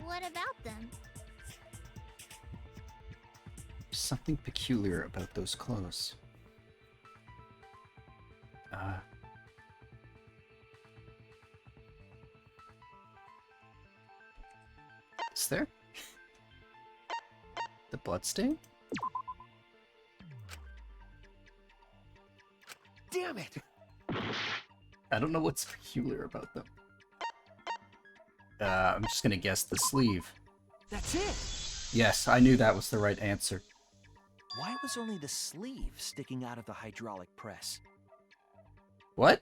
What about them? There's something peculiar about those clothes. Is there? The bloodstain? Damn it! I don't know what's peculiar about them. I'm just gonna guess the sleeve. That's it! Yes, I knew that was the right answer. Why was only the sleeve sticking out of the hydraulic press? What?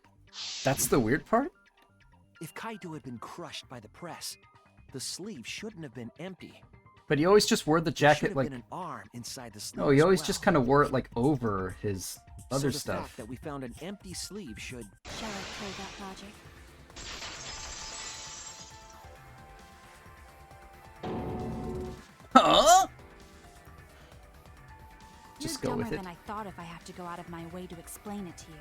That's the weird part? If Kaito had been crushed by the press, the sleeve shouldn't have been empty. But he always just wore the There should jacket have like... been an arm inside the sleeve. No, he as always well. just kind of wore it like over his other So the stuff. fact that we found an empty sleeve should... Shall I play that logic? Huh? You're Just go dumber with it. than I thought if I have to go out of my way to explain it to you.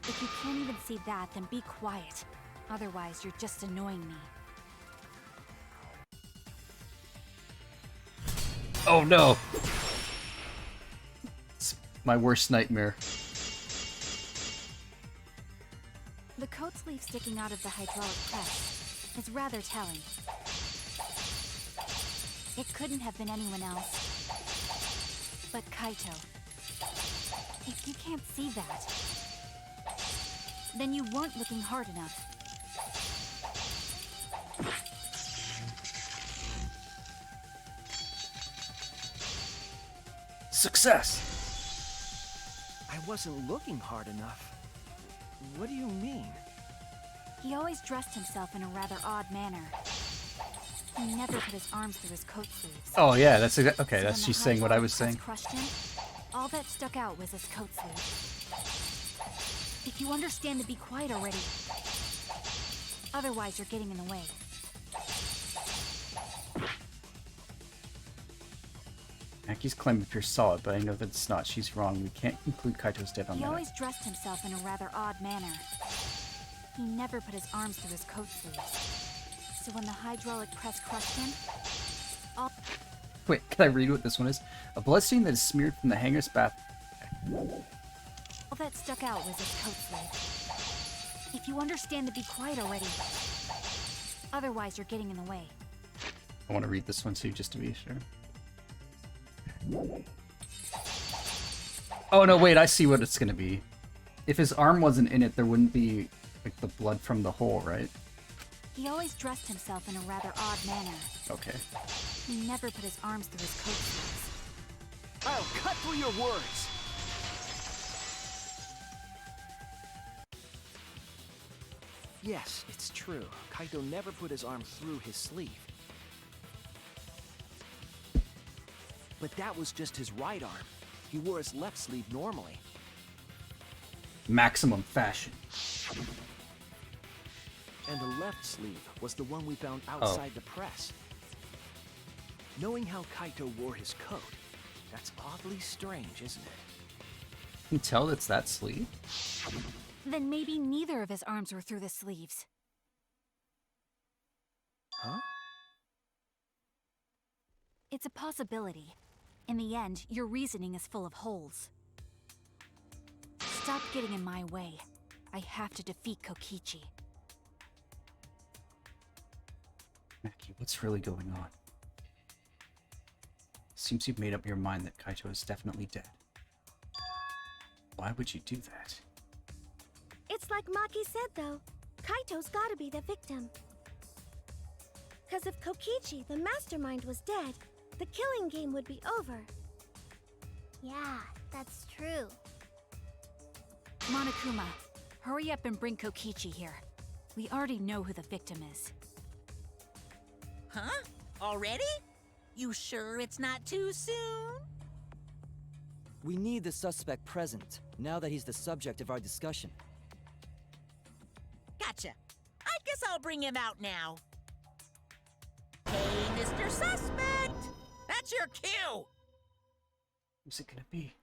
If you can't even see that, then be quiet. Otherwise, you're just annoying me. Oh no! It's my worst nightmare. The coat sleeve sticking out of the hydraulic press is rather telling. It couldn't have been anyone else but Kaito. If you can't see that, then you weren't looking hard enough. Success! I wasn't looking hard enough. What do you mean? He always dressed himself in a rather odd manner. He never put his arms through his coat sleeves. Oh yeah, that's okay. So That's when she's the saying what I hydraulic was saying. press crushed him, all that stuck out was his coat sleeve. If you understand to be quiet already. Otherwise, you're getting in the way. Aki's claim appears solid, but I know that it's not. She's wrong. We can't conclude Kaito's dead on He that. always dressed himself in a rather odd manner. He never put his arms through his coat sleeves. So when the hydraulic press crushed him, all... Wait, can I read what this one is? A bloodstain that is smeared from the hanger's bath. all that stuck out was his coat sleeve. If you understand to be quiet already. Otherwise, you're getting in the way. I want to read this one too, just to be sure. Oh no, wait, I see what it's gonna be. If his arm wasn't in it, there wouldn't be like the blood from the hole, right? He always dressed himself in a rather odd manner. Okay. He never put his arms through his coat sleeves. I'll cut through your words! Yes, it's true. Kaito never put his arm through his sleeve. But that was just his right arm. He wore his left sleeve normally. Maximum fashion. And the left sleeve was the one we found outside the press. Knowing how Kaito wore his coat, that's oddly strange, isn't it? Can you tell it's that sleeve? Then maybe neither of his arms were through the sleeves. Huh? It's a possibility. In the end, your reasoning is full of holes. Stop getting in my way. I have to defeat Kokichi. Mackie, what's really going on? Seems you've made up your mind that Kaito is definitely dead. Why would you do that? It's like Maki said, though. Kaito's gotta be the victim. Because if Kokichi, the mastermind, was dead, the killing game would be over. Yeah, that's true. Monokuma, hurry up and bring Kokichi here. We already know who the victim is. Huh? Already? You sure it's not too soon? We need the suspect present, now that he's the subject of our discussion. Gotcha. I guess I'll bring him out now. Hey, Mr. Suspect! That's your cue! Who's it gonna be?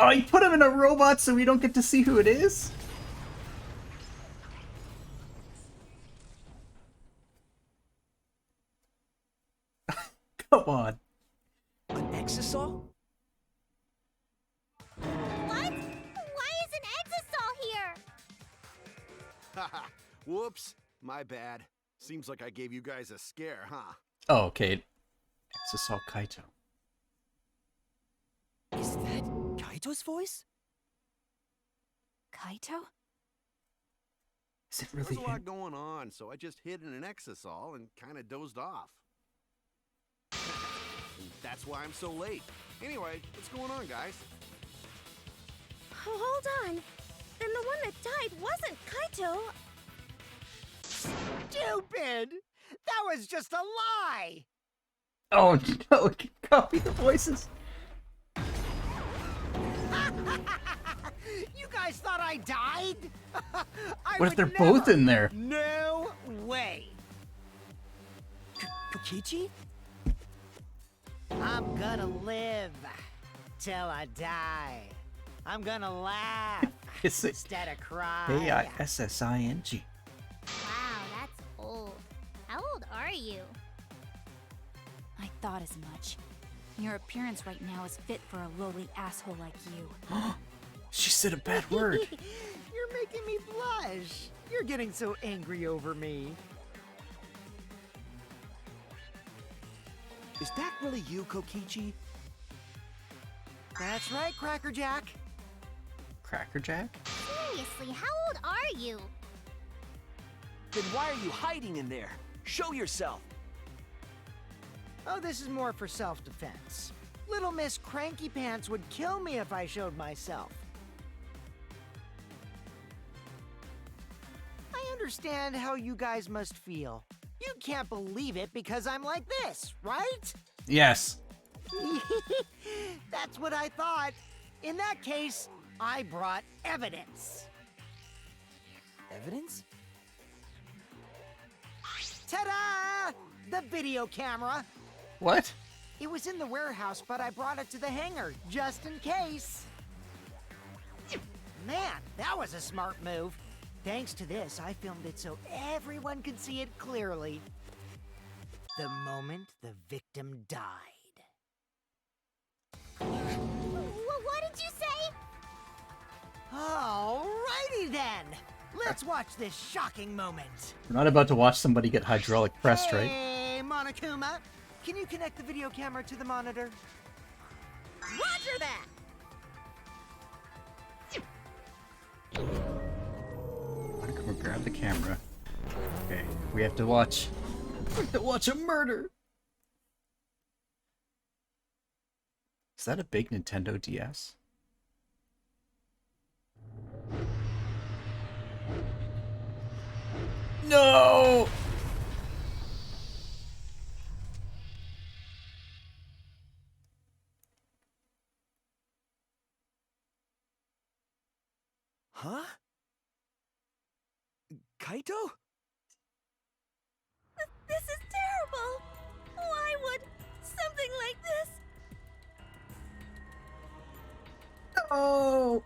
Oh, you put him in a robot so we don't get to see who it is? Come on. An exisal? What? Why is an exisal here? Haha, whoops. My bad. Seems like I gave you guys a scare, huh? Oh, okay. Exisal Kaito. Is that Kaito's voice? Kaito? Is it There was really a lot him? going on, so I just hid in an exisal and kind of dozed off. And that's why I'm so late. Anyway, what's going on, guys? Oh, hold on. Then the one that died wasn't Kaito. Stupid! That was just a lie! Oh no, copy the voices. You guys thought I died? I What if would they're never. both in there? No way! Kokichi? I'm gonna live till I die. I'm gonna laugh It's instead of cry. Kaissing. Wow, that's old. How old are you? I thought as much. Your appearance right now is fit for a lowly asshole like you. She said a bad word. You're making me blush. You're getting so angry over me. Is that really you, Kokichi? That's right, Cracker Jack. Cracker Jack? Seriously, how old are you? Then why are you hiding in there? Show yourself! Oh, this is more for self-defense. Little Miss Cranky Pants would kill me if I showed myself. I understand how you guys must feel. You can't believe it because I'm like this, right? Yes. That's what I thought. In that case, I brought evidence. Evidence? Ta-da! The video camera. What? It was in the warehouse, but I brought it to the hangar, just in case. Man, that was a smart move. Thanks to this, I filmed it so everyone could see it clearly. The moment the victim died. What did you say? Alrighty then! Let's watch this shocking moment. We're not about to watch somebody get hydraulic pressed, right? Hey, Monokuma! Can you connect the video camera to the monitor? Roger that! Come grab the camera. Okay, we have to watch. We have to watch a murder. Is that a big Nintendo DS? No! Huh? Kaito? This is terrible. Why would something like this? Oh!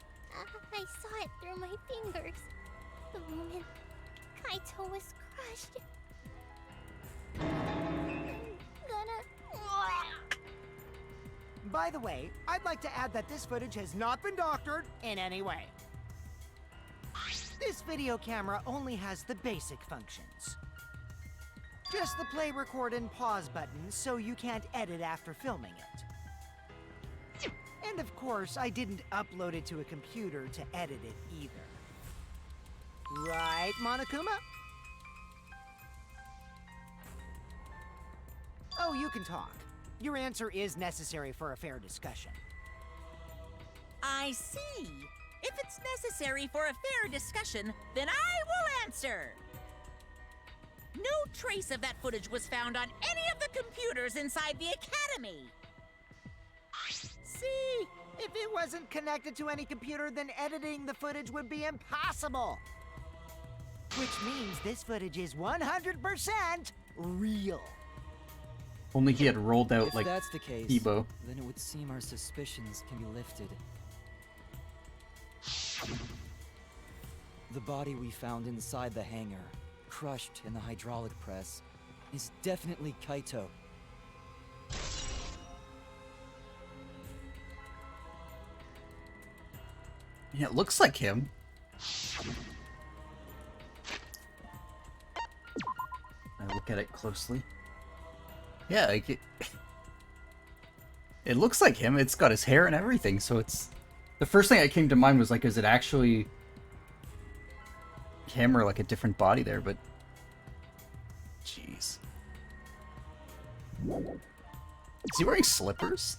I saw it through my fingers. The moment Kaito was crushed. I'm gonna... By the way, I'd like to add that this footage has not been doctored in any way. This video camera only has the basic functions. Just the play, record, and pause buttons, so you can't edit after filming it. And of course, I didn't upload it to a computer to edit it either. Right, Monokuma? Oh, you can talk. Your answer is necessary for a fair discussion. I see. If it's necessary for a fair discussion, then I will answer. No trace of that footage was found on any of the computers inside the Academy. See? If it wasn't connected to any computer, then editing the footage would be impossible. Which means this footage is 100% real. Only he had rolled out If like that's the case, Ebo. then it would seem our suspicions can be lifted. The body we found inside the hangar, crushed in the hydraulic press, is definitely Kaito. Yeah, it looks like him. I look at it closely. Yeah, like it looks like him. It's got his hair and everything, so it's... The first thing that came to mind was like, is it actually him or like a different body there? But jeez. Is he wearing slippers?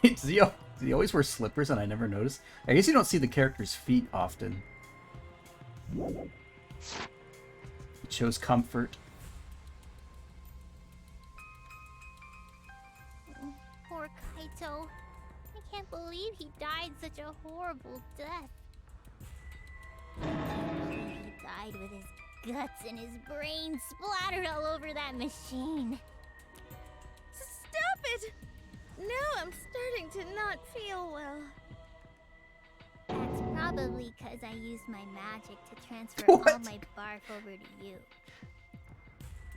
Does he always wear slippers and I never noticed? I guess you don't see the character's feet often. It shows comfort. Poor Kaito. I can't believe he died such a horrible death. I can't believe he died with his guts and his brains splattered all over that machine. Stop it! Now I'm starting to not feel well. That's probably because I used my magic to transfer What? all my barf over to you.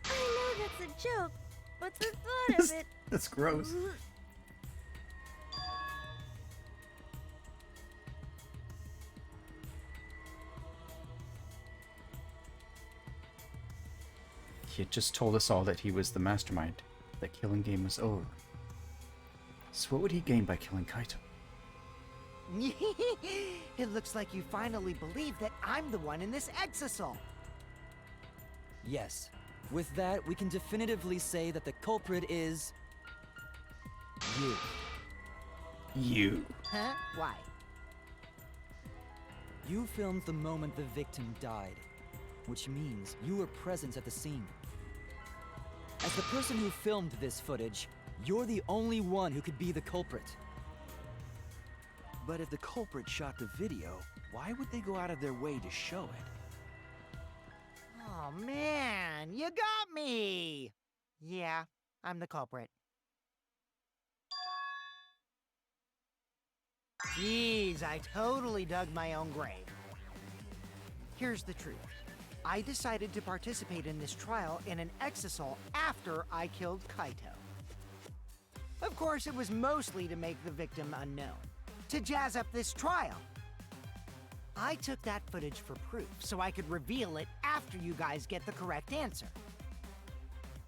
I know that's a joke, but the thought of it... That's gross. He had just told us all that he was the mastermind. That killing game was over. So what would he gain by killing Kaito? It looks like you finally believe that I'm the one in this exasol. Yes. With that, we can definitively say that the culprit is... you. You. Huh? Why? You filmed the moment the victim died, which means you were present at the scene. As the person who filmed this footage, you're the only one who could be the culprit. But if the culprit shot the video, why would they go out of their way to show it? Oh man, you got me! Yeah, I'm the culprit. Jeez, I totally dug my own grave. Here's the truth. I decided to participate in this trial in an exasol after I killed Kaito. Of course, it was mostly to make the victim unknown, to jazz up this trial. I took that footage for proof, so I could reveal it after you guys get the correct answer.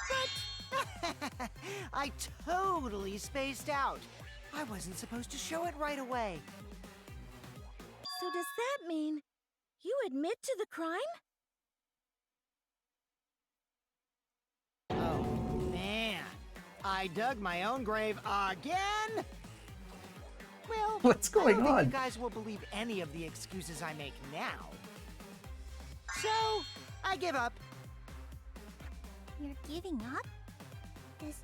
But I totally spaced out. I wasn't supposed to show it right away. So does that mean you admit to the crime? Oh, man. I dug my own grave again? Well, What's going I don't on? think you guys will believe any of the excuses I make now. So, I give up. You're giving up? Does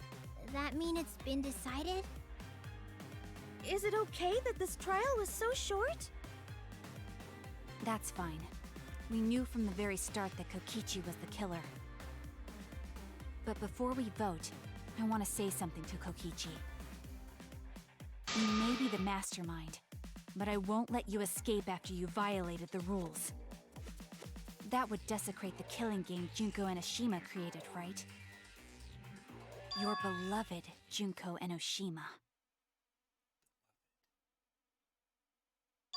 that mean it's been decided? Is it okay that this trial was so short? That's fine. We knew from the very start that Kokichi was the killer. But before we vote, I want to say something to Kokichi. You may be the mastermind, but I won't let you escape after you violated the rules. That would desecrate the killing game Junko Enoshima created, right? Your beloved Junko Enoshima.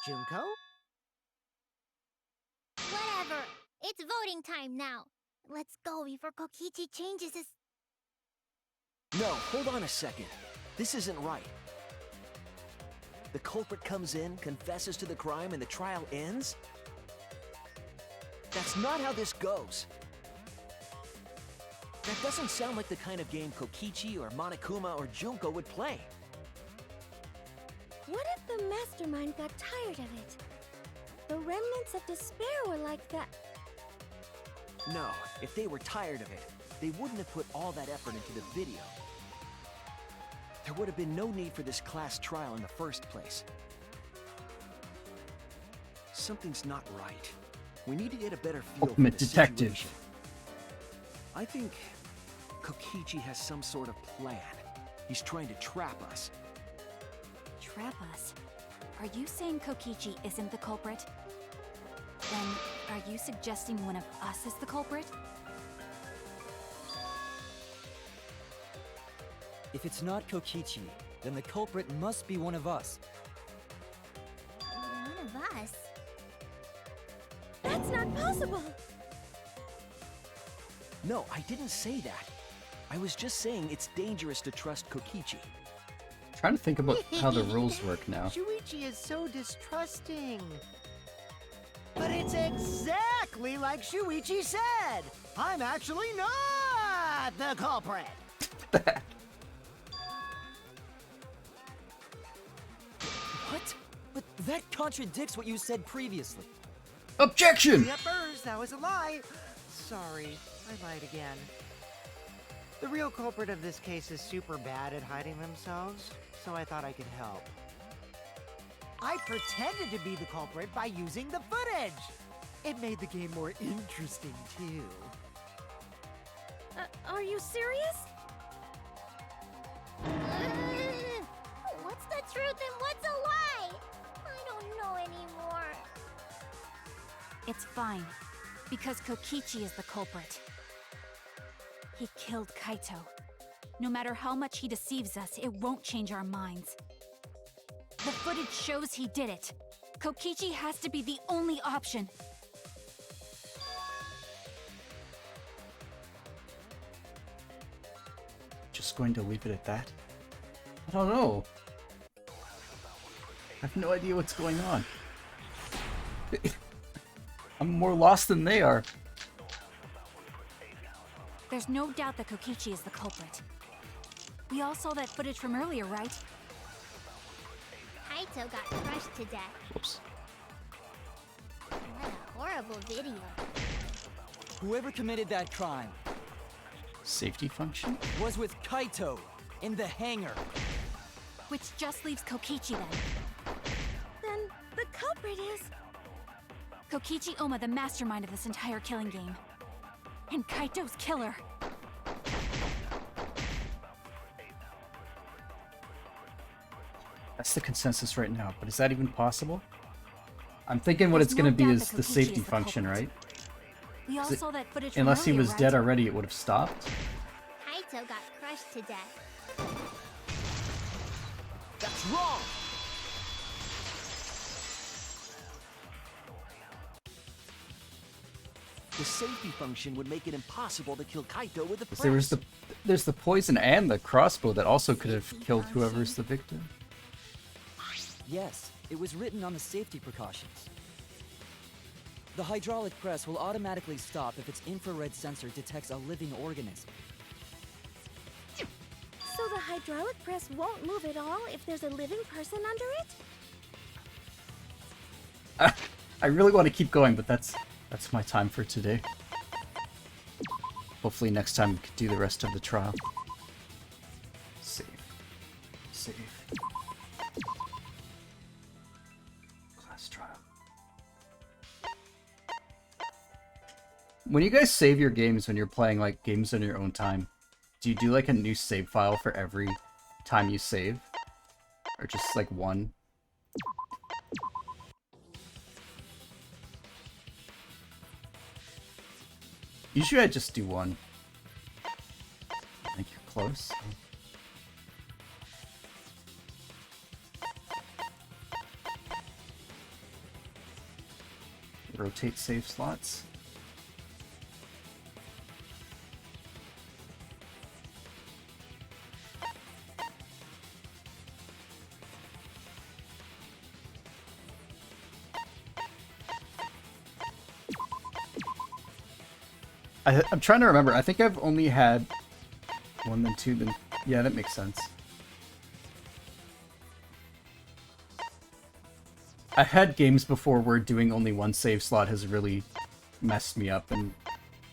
Junko? Whatever. It's voting time now. Let's go before Kokichi changes his... No, hold on a second. This isn't right. The culprit comes in, confesses to the crime, and the trial ends? That's not how this goes. That doesn't sound like the kind of game Kokichi or Monokuma or Junko would play. What if the mastermind got tired of it? The remnants of despair were like that. No, if they were tired of it, they wouldn't have put all that effort into the video. There would have been no need for this class trial in the first place. Something's not right. We need to get a better feel Ultimate for the detective. situation. I think Kokichi has some sort of plan. He's trying to trap us. Trap us? are you saying Kokichi isn't the culprit? Then, are you suggesting one of us is the culprit? If it's not Kokichi, then the culprit must be one of us. One of us? That's not possible! No, I didn't say that. I was just saying it's dangerous to trust Kokichi. Trying to think about how the rules work now. Shuichi is so distrusting. But it's exactly like Shuichi said! I'm actually not the culprit! What? But that contradicts what you said previously. Objection! Yuppers, that was a lie. Sorry, I lied again. The real culprit of this case is super bad at hiding themselves, so I thought I could help. I pretended to be the culprit by using the footage! It made the game more interesting, too. Are you serious? What's the truth and what's a lie? I don't know anymore. It's fine, because Kokichi is the culprit. He killed Kaito. No matter how much he deceives us, it won't change our minds. The footage shows he did it. Kokichi has to be the only option. Just going to leave it at that? I don't know. I have no idea what's going on. I'm more lost than they are. There's no doubt that Kokichi is the culprit. We all saw that footage from earlier, right? Kaito got crushed to death. Whoops. What a horrible video. Whoever committed that crime Safety function? was with Kaito in the hangar. Which just leaves Kokichi then. Then the culprit is... Kokichi Oma, the mastermind of this entire killing game. And Kaito's killer. That's the consensus right now, but is that even possible? I'm thinking what There's it's gonna no be doubt is that the Kokichi safety is the function, culprit. right? We all Is it- saw that footage from Unless he earlier, was right? dead already, it would have stopped. Kaito got crushed to death. That's wrong! The safety function would make it impossible to kill Kaito with the 'Cause press. there's the poison and the crossbow that also could have killed whoever's the victim. Yes, it was written on the safety precautions. The hydraulic press will automatically stop if its infrared sensor detects a living organism. So the hydraulic press won't move at all if there's a living person under it? I really want to keep going, but that's my time for today. Hopefully next time we can do the rest of the trial. Save. Save. Class trial. When you guys save your games when you're playing like games on your own time, do you do like a new save file for every time you save? Or just like one? Usually I just do one. I think you're close. Rotate save slots. I'm trying to remember. I think I've only had one, then two, then... Yeah, that makes sense. I've had games before where doing only one save slot has really messed me up, and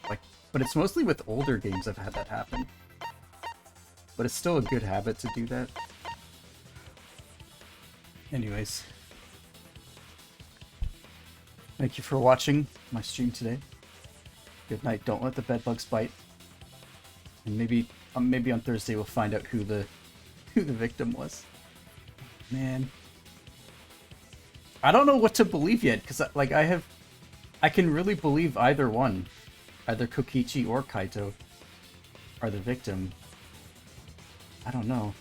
like, but it's mostly with older games I've had that happen. But it's still a good habit to do that. Anyways. Thank you for watching my stream today. Good night. Don't let the bedbugs bite. And maybe on Thursday we'll find out who the victim was. Man. I don't know what to believe yet, because like I can really believe either one. Either Kokichi or Kaito are the victim. I don't know.